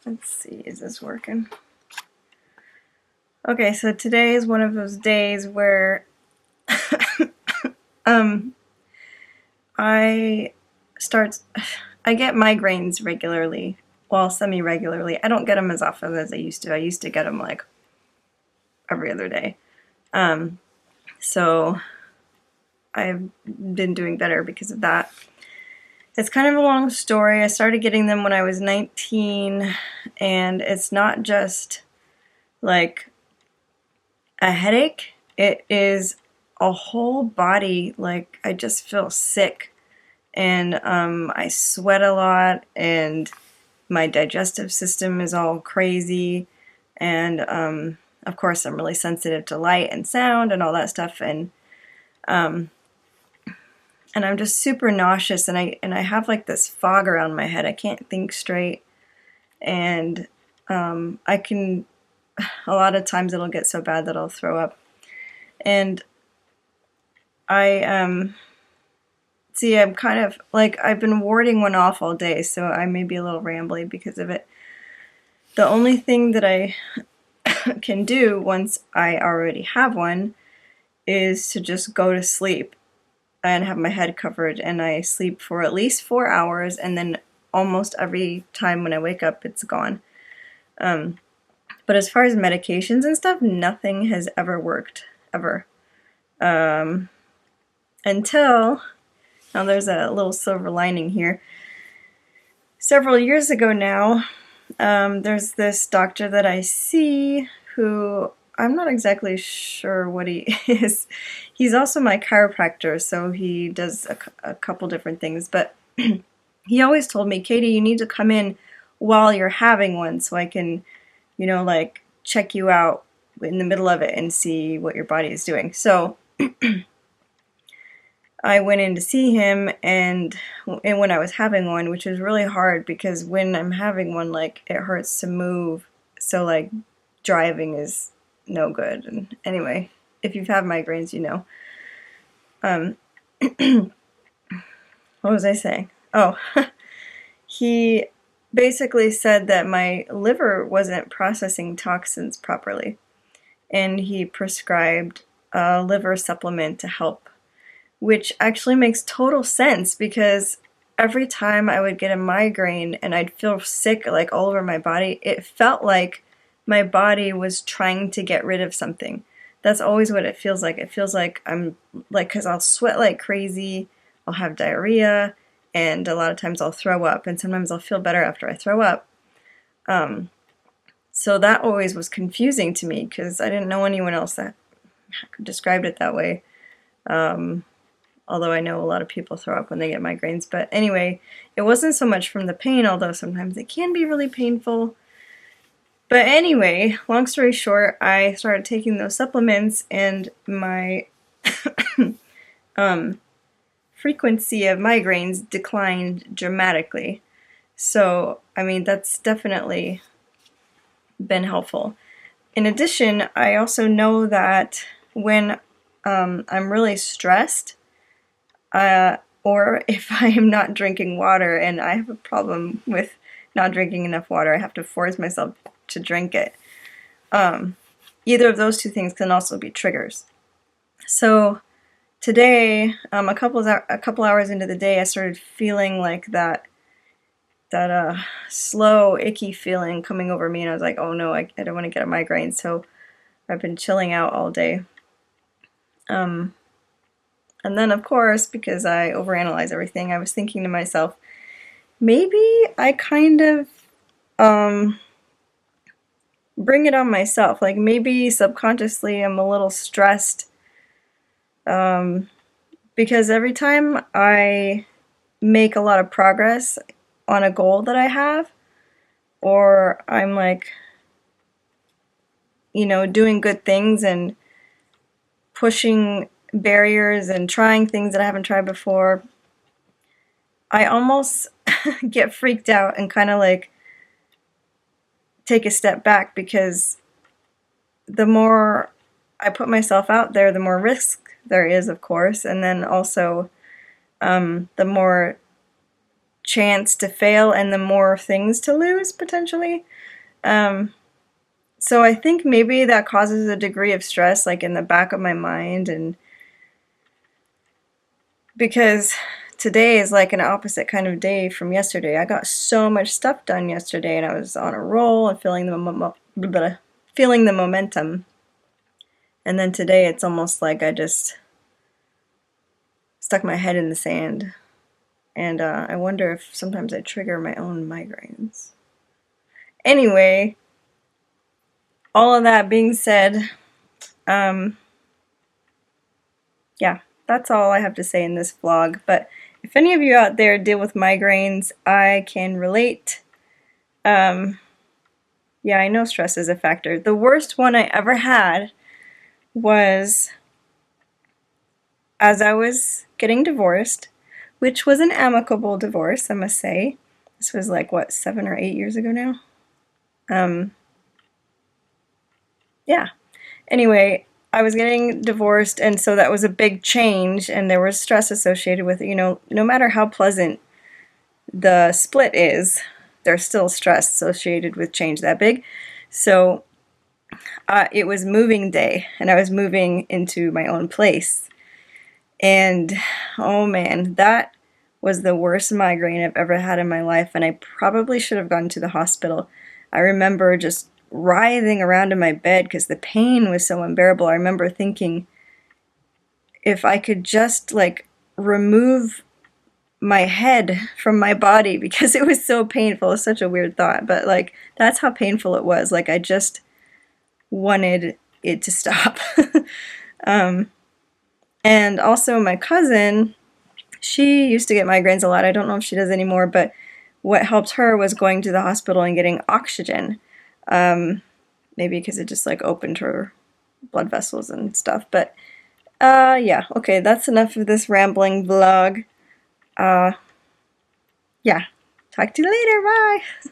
Let's see, is this working? Okay, so today is one of those days where um I start I get migraines regularly, well, semi-regularly. I don't get them as often as I used to. I used to get them like every other day. Um so I've been doing better because of that. It's kind of a long story. I started getting them when I was 19, and it's not just like a headache. It is a whole body, like I just feel sick, and I sweat a lot, and my digestive system is all crazy, and of course I'm really sensitive to light and sound and all that stuff, um, and I'm just super nauseous, and I have like this fog around my head. I can't think straight, and I can a lot of times it'll get so bad that I'll throw up. And I see, I'm kind of like I've been warding one off all day, so I may be a little rambly because of it. The only thing that I can do once I already have one is to just go to sleep and have my head covered, and I sleep for at least 4 hours, and then almost every time when I wake up, it's gone. But as far as medications and stuff, nothing has ever worked, ever. Until, now there's a little silver lining here. Several years ago now, there's this doctor that I see who I'm not exactly sure what he is. He's also my chiropractor, so he does a couple different things. But he always told me, Katie, you need to come in while you're having one so I can, like check you out in the middle of it and see what your body is doing. So I went in to see him, and when I was having one, which is really hard because when I'm having one, like, it hurts to move. So, like, driving is no good. And anyway, if you've had migraines, you know. Um, what was I saying? Oh, he basically said that my liver wasn't processing toxins properly, and he prescribed a liver supplement to help, which actually makes total sense because every time I would get a migraine and I'd feel sick like all over my body, it felt like my body was trying to get rid of something. That's always what it feels like. It feels like I'm like, because I'll sweat like crazy, I'll have diarrhea, and a lot of times I'll throw up, and sometimes I'll feel better after I throw up. Um, so that always was confusing to me because I didn't know anyone else that described it that way. Although I know a lot of people throw up when they get migraines. But anyway, it wasn't so much from the pain, although sometimes it can be really painful. But anyway, long story short, I started taking those supplements, and my frequency of migraines declined dramatically. So, I mean, that's definitely been helpful. In addition, I also know that when I'm really stressed, or if I am not drinking water, and I have a problem with not drinking enough water, I have to force myself to drink it. Either of those two things can also be triggers. So today, a couple hours into the day, I started feeling like that slow, icky feeling coming over me, and I was like, oh no, I don't want to get a migraine. So I've been chilling out all day. And then, of course, because I overanalyze everything, I was thinking to myself, maybe I kind of bring it on myself. Like maybe subconsciously I'm a little stressed because every time I make a lot of progress on a goal that I have, or I'm like, doing good things and pushing barriers and trying things that I haven't tried before, I almost get freaked out and kind of like take a step back because the more I put myself out there, the more risk there is, of course, and then also the more chance to fail and the more things to lose, potentially. So I think maybe that causes a degree of stress, like in the back of my mind, and because today is like an opposite kind of day from yesterday. I got so much stuff done yesterday, and I was on a roll and feeling the momentum. And then today it's almost like I just stuck my head in the sand. And I wonder if sometimes I trigger my own migraines. Anyway, all of that being said, yeah, that's all I have to say in this vlog. But if any of you out there deal with migraines, I can relate. Yeah, I know stress is a factor. The worst one I ever had was as I was getting divorced, which was an amicable divorce, I must say. This was like, what, 7 or 8 years ago now? Yeah. Anyway, I was getting divorced, and so that was a big change, and there was stress associated with it. You know, no matter how pleasant the split is, there's still stress associated with change that big. So it was moving day, and I was moving into my own place. And oh man, that was the worst migraine I've ever had in my life, and I probably should have gone to the hospital. I remember just writhing around in my bed because the pain was so unbearable. I remember thinking if I could just like remove my head from my body because it was so painful. It's such a weird thought, but like that's how painful it was. Like I just wanted it to stop. And also my cousin, she used to get migraines a lot. I don't know if she does anymore, but what helped her was going to the hospital and getting oxygen. Maybe because it just like opened her blood vessels and stuff. But yeah, okay, that's enough of this rambling vlog. Yeah, talk to you later, bye!